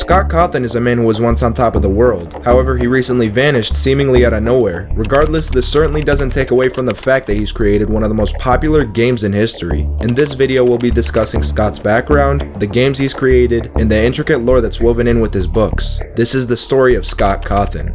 Scott Cawthon is a man who was once on top of the world. However, he recently vanished seemingly out of nowhere. Regardless, this certainly doesn't take away from the fact that he's created one of the most popular games in history. In this video, we'll be discussing Scott's background, the games he's created, and the intricate lore that's woven in with his books. This is the story of Scott Cawthon.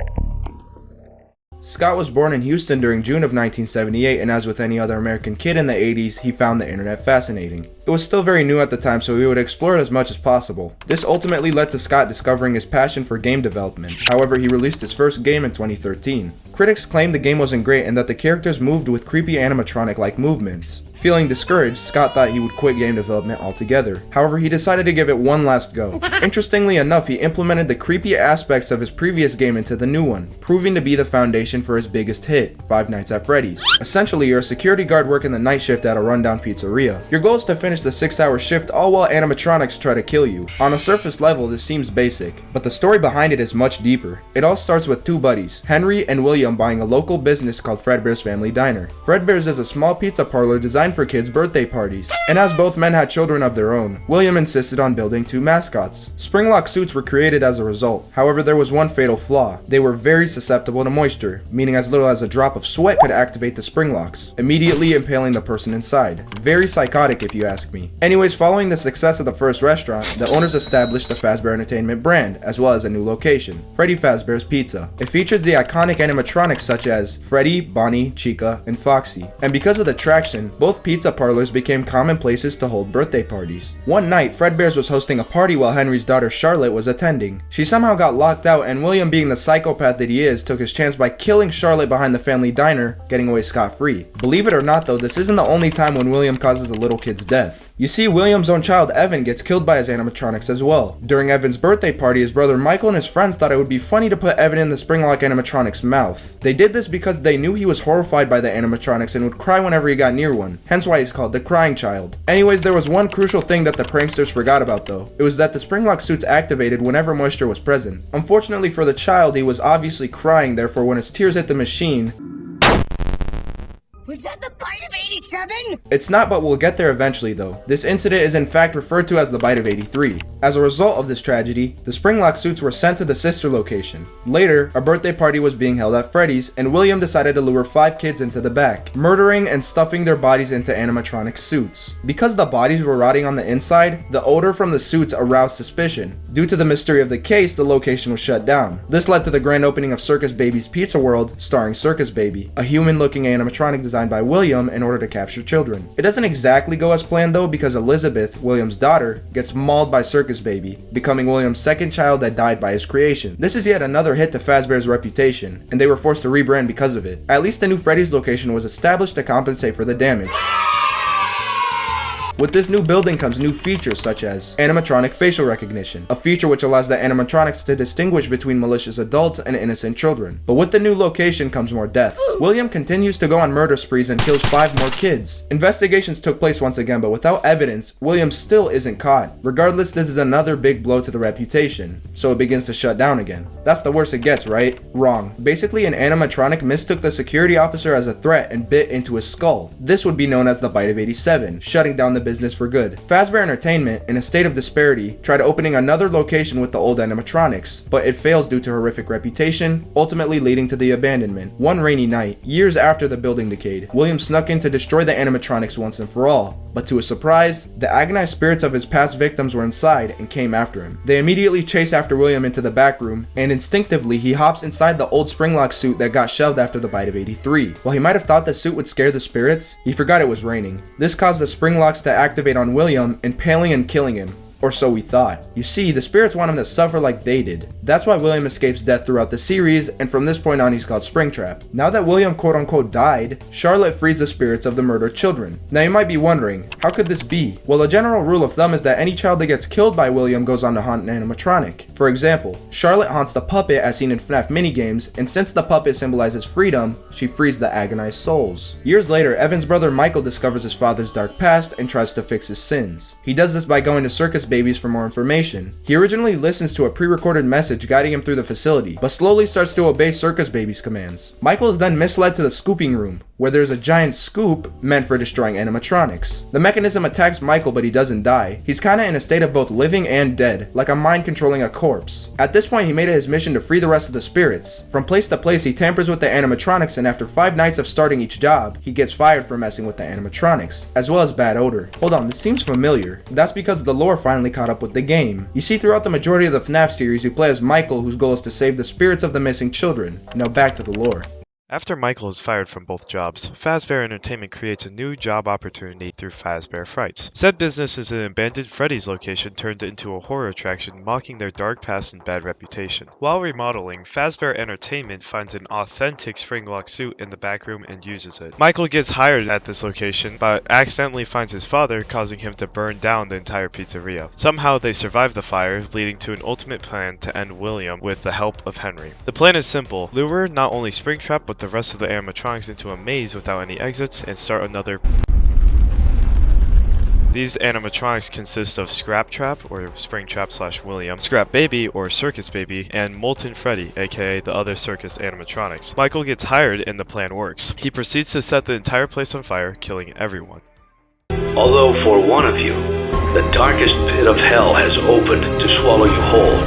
Scott was born in Houston during June of 1978, and as with any other American kid in the 80s, he found the internet fascinating. It was still very new at the time, so he would explore it as much as possible. This ultimately led to Scott discovering his passion for game development. However, he released his first game in 2013. Critics claimed the game wasn't great and that the characters moved with creepy animatronic-like movements. Feeling discouraged, Scott thought he would quit game development altogether. However, he decided to give it one last go. Interestingly enough, he implemented the creepy aspects of his previous game into the new one, proving to be the foundation for his biggest hit, Five Nights at Freddy's. Essentially, you're a security guard working the night shift at a rundown pizzeria. Your goal is to finish the 6-hour shift, all while animatronics try to kill you. On a surface level, this seems basic, but the story behind it is much deeper. It all starts with two buddies, Henry and William, buying a local business called Fredbear's Family Diner. Fredbear's is a small pizza parlor designed for kids' birthday parties, and as both men had children of their own, William insisted on building two mascots. Springlock suits were created as a result. However, there was one fatal flaw. They were very susceptible to moisture, meaning as little as a drop of sweat could activate the springlocks, immediately impaling the person inside. Very psychotic if you ask me. Anyways, following the success of the first restaurant, the owners established the Fazbear Entertainment brand, as well as a new location, Freddy Fazbear's Pizza. It features the iconic animatronics such as Freddy, Bonnie, Chica, and Foxy. And because of the traction, both pizza parlors became common places to hold birthday parties. One night, Fredbear's was hosting a party while Henry's daughter Charlotte was attending. She somehow got locked out, and William, being the psychopath that he is, took his chance by killing Charlotte behind the family diner, getting away scot-free. Believe it or not though, this isn't the only time when William causes a little kid's death. You see, William's own child Evan gets killed by his animatronics as well. During Evan's birthday party, his brother Michael and his friends thought it would be funny to put Evan in the Springlock animatronic's mouth. They did this because they knew he was horrified by the animatronics and would cry whenever he got near one, hence why he's called the crying child. Anyways, there was one crucial thing that the pranksters forgot about though. It was that the Springlock suits activated whenever moisture was present. Unfortunately for the child, he was obviously crying, therefore when his tears hit the machine... Was that the bite of 87? It's not, but we'll get there eventually though. This incident is in fact referred to as the bite of 83. As a result of this tragedy, the Springlock suits were sent to the sister location. Later, a birthday party was being held at Freddy's, and William decided to lure 5 kids into the back, murdering and stuffing their bodies into animatronic suits. Because the bodies were rotting on the inside, the odor from the suits aroused suspicion. Due to the mystery of the case, the location was shut down. This led to the grand opening of Circus Baby's Pizza World, starring Circus Baby, a human-looking animatronic designed by William in order to capture children. It doesn't exactly go as planned though, because Elizabeth, William's daughter, gets mauled by Circus Baby, becoming William's second child that died by his creation. This is yet another hit to Fazbear's reputation, and they were forced to rebrand because of it. At least a new Freddy's location was established to compensate for the damage. With this new building comes new features such as animatronic facial recognition, a feature which allows the animatronics to distinguish between malicious adults and innocent children. But with the new location comes more deaths. William continues to go on murder sprees and kills 5 more kids. Investigations took place once again, but without evidence, William still isn't caught. Regardless, this is another big blow to the reputation, so it begins to shut down again. That's the worst it gets, right? Wrong. Basically, an animatronic mistook the security officer as a threat and bit into his skull. This would be known as the bite of 87, shutting down the business for good. Fazbear Entertainment, in a state of disparity, tried opening another location with the old animatronics, but it fails due to horrific reputation, ultimately leading to the abandonment. One rainy night, years after the building decayed, William snuck in to destroy the animatronics once and for all. But to his surprise, the agonized spirits of his past victims were inside and came after him. They immediately chase after William into the back room, and instinctively he hops inside the old Springlock suit that got shelved after the bite of 83. While he might have thought the suit would scare the spirits, he forgot it was raining. This caused the Springlocks to activate on William, impaling and killing him. Or so we thought. You see, the spirits want him to suffer like they did. That's why William escapes death throughout the series, and from this point on he's called Springtrap. Now that William quote-unquote died, Charlotte frees the spirits of the murdered children. Now you might be wondering, how could this be? Well, a general rule of thumb is that any child that gets killed by William goes on to haunt an animatronic. For example, Charlotte haunts the puppet as seen in FNAF minigames, and since the puppet symbolizes freedom, she frees the agonized souls. Years later, Evan's brother Michael discovers his father's dark past and tries to fix his sins. He does this by going to Circus Babies for more information. He originally listens to a pre-recorded message guiding him through the facility, but slowly starts to obey Circus Baby's commands. Michael is then misled to the scooping room, where there's a giant scoop meant for destroying animatronics. The mechanism attacks Michael, but he doesn't die. He's kinda in a state of both living and dead, like a mind controlling a corpse. corpse. At this point, he made it his mission to free the rest of the spirits. From place to place, he tampers with the animatronics, and after 5 nights of starting each job, he gets fired for messing with the animatronics, as well as bad odor. Hold on, this seems familiar. That's because the lore finally caught up with the game. You see, throughout the majority of the FNAF series, you play as Michael, whose goal is to save the spirits of the missing children. Now back to the lore. After Michael is fired from both jobs, Fazbear Entertainment creates a new job opportunity through Fazbear Frights. Said business is an abandoned Freddy's location turned into a horror attraction, mocking their dark past and bad reputation. While remodeling, Fazbear Entertainment finds an authentic spring-lock suit in the back room and uses it. Michael gets hired at this location, but accidentally finds his father, causing him to burn down the entire pizzeria. Somehow they survive the fire, leading to an ultimate plan to end William with the help of Henry. The plan is simple: lure not only Springtrap but the rest of the animatronics into a maze without any exits and start another. These animatronics consist of Scrap Trap, or Springtrap / William, Scrap Baby, or Circus Baby, and Molten Freddy, aka the other circus animatronics. Michael gets hired and the plan works. He proceeds to set the entire place on fire, killing everyone. Although for one of you, the darkest pit of hell has opened to swallow you whole,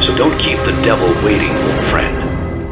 so don't keep the devil waiting, old friend.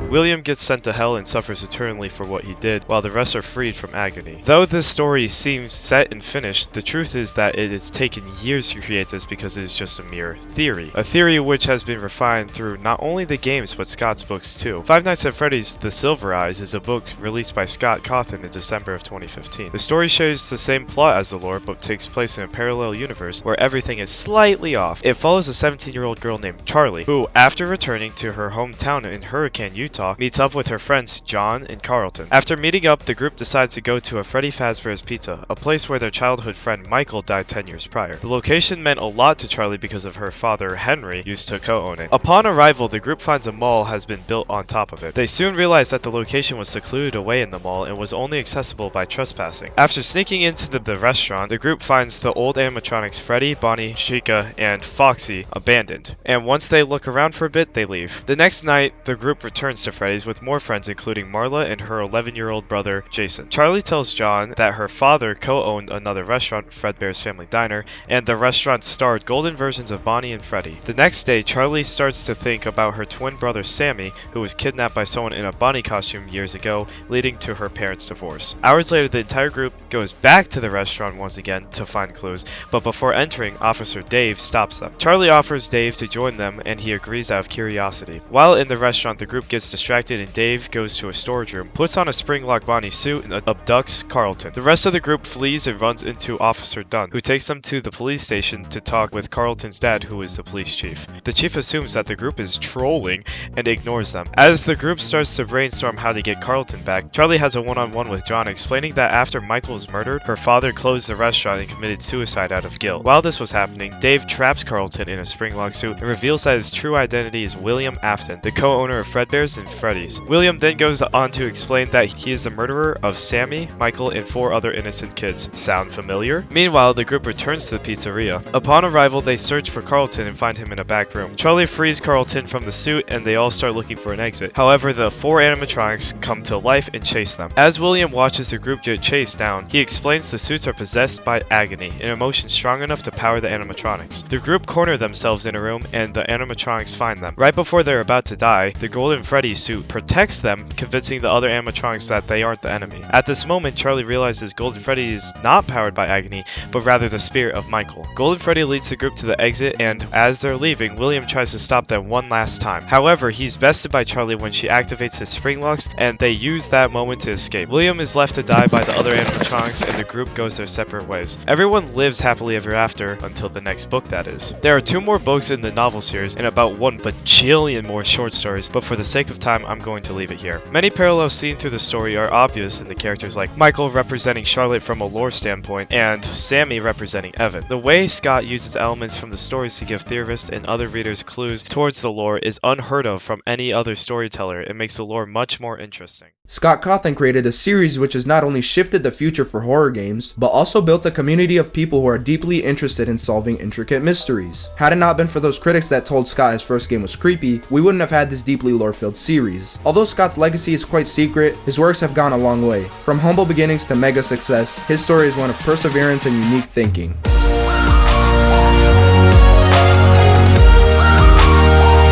William gets sent to hell and suffers eternally for what he did, while the rest are freed from agony. Though this story seems set and finished, the truth is that it has taken years to create this because it is just a mere theory. A theory which has been refined through not only the games but Scott's books too. Five Nights at Freddy's The Silver Eyes is a book released by Scott Cawthon in December of 2015. The story shares the same plot as the lore but takes place in a parallel universe where everything is slightly off. It follows a 17-year-old girl named Charlie, who, after returning to her hometown in Hurricane, Utah, meets up with her friends John and Carlton. After meeting up, the group decides to go to a Freddy Fazbear's Pizza, a place where their childhood friend Michael died 10 years prior. The location meant a lot to Charlie because of her father Henry used to co-own it. Upon arrival, the group finds a mall has been built on top of it. They soon realize that the location was secluded away in the mall and was only accessible by trespassing. After sneaking into the restaurant, the group finds the old animatronics Freddy, Bonnie, Chica, and Foxy abandoned. And once they look around for a bit, they leave. The next night, the group returns to Freddy's with more friends including Marla and her 11-year-old brother Jason. Charlie tells John that her father co-owned another restaurant, Fredbear's Family Diner, and the restaurant starred golden versions of Bonnie and Freddy. The next day, Charlie starts to think about her twin brother Sammy, who was kidnapped by someone in a Bonnie costume years ago, leading to her parents' divorce. Hours later, the entire group goes back to the restaurant once again to find clues, but before entering, Officer Dave stops them. Charlie offers Dave to join them, and he agrees out of curiosity. While in the restaurant, the group gets distracted and Dave goes to a storage room, puts on a spring-lock Bonnie suit, and abducts Carlton. The rest of the group flees and runs into Officer Dunn, who takes them to the police station to talk with Carlton's dad, who is the police chief. The chief assumes that the group is trolling and ignores them. As the group starts to brainstorm how to get Carlton back, Charlie has a one-on-one with John, explaining that after Michael was murdered, her father closed the restaurant and committed suicide out of guilt. While this was happening, Dave traps Carlton in a spring-lock suit and reveals that his true identity is William Afton, the co-owner of Fredbear's and Freddy's. William then goes on to explain that he is the murderer of Sammy, Michael, and 4 other innocent kids. Sound familiar? Meanwhile, the group returns to the pizzeria. Upon arrival, they search for Carlton and find him in a back room. Charlie frees Carlton from the suit and they all start looking for an exit. However, the 4 animatronics come to life and chase them. As William watches the group get chased down, he explains the suits are possessed by agony, an emotion strong enough to power the animatronics. The group corner themselves in a room and the animatronics find them. Right before they're about to die, the Golden Freddy suit protects them, convincing the other animatronics that they aren't the enemy. At this moment, Charlie realizes Golden Freddy is not powered by agony, but rather the spirit of Michael. Golden Freddy leads the group to the exit, and as they're leaving, William tries to stop them one last time. However, he's bested by Charlie when she activates his spring locks, and they use that moment to escape. William is left to die by the other animatronics, and the group goes their separate ways. Everyone lives happily ever after, until the next book, that is. There are 2 more books in the novel series, and about 1 bajillion more short stories, but for the sake of time, I'm going to leave it here. Many parallels seen through the story are obvious in the characters like Michael representing Charlotte from a lore standpoint, and Sammy representing Evan. The way Scott uses elements from the stories to give theorists and other readers clues towards the lore is unheard of from any other storyteller. It makes the lore much more interesting. Scott Cawthon created a series which has not only shifted the future for horror games, but also built a community of people who are deeply interested in solving intricate mysteries. Had it not been for those critics that told Scott his first game was creepy, we wouldn't have had this deeply lore-filled series. Although Scott's legacy is quite secret, his works have gone a long way. From humble beginnings to mega success, his story is one of perseverance and unique thinking.